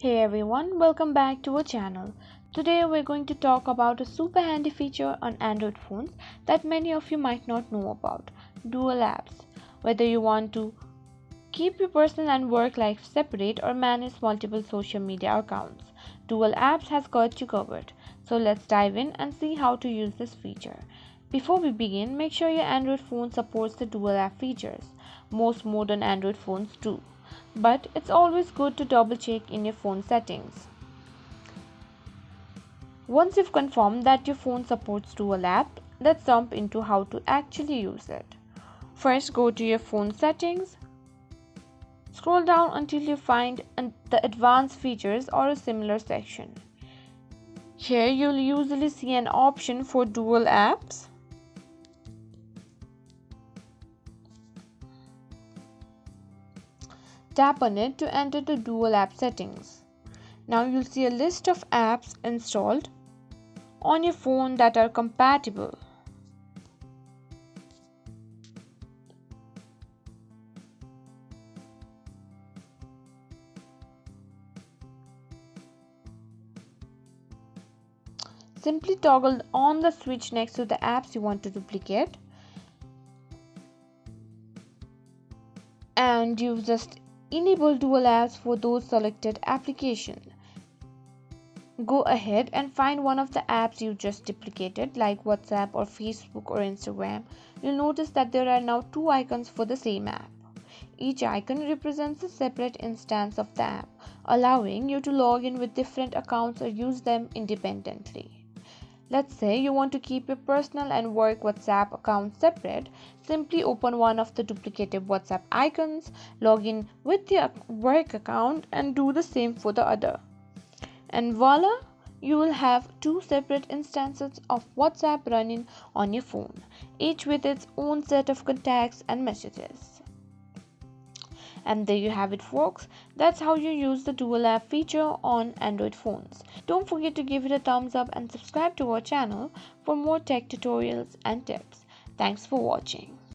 Hey everyone, welcome back to our channel. Today we're going to talk about a super handy feature on Android phones that many of you might not know about, dual apps. Whether you want to keep your personal and work life separate or manage multiple social media accounts, dual apps has got you covered. So let's dive in and see how to use this feature. Before we begin, make sure your Android phone supports the dual app features. Most modern Android phones do, but it's always good to double check in your phone settings. Once you've confirmed that your phone supports dual app, let's jump into how to actually use it. First, go to your phone settings. Scroll down until you find the advanced features or a similar section. Here you'll usually see an option for dual apps. Tap on it to enter the dual app settings. Now you'll see a list of apps installed on your phone that are compatible. Simply toggle on the switch next to the apps you want to duplicate, and you just enable dual apps for those selected applications. Go ahead and find one of the apps you just duplicated, like WhatsApp or Facebook or Instagram. You'll notice that there are now two icons for the same app. Each icon represents a separate instance of the app, allowing you to log in with different accounts or use them independently. Let's say you want to keep your personal and work WhatsApp accounts separate. Simply open one of the duplicated WhatsApp icons, log in with your work account, and do the same for the other. And voila, you will have two separate instances of WhatsApp running on your phone, each with its own set of contacts and messages. And there you have it, folks. That's how you use the dual app feature on Android phones. Don't forget to give it a thumbs up and subscribe to our channel for more tech tutorials and tips. Thanks for watching.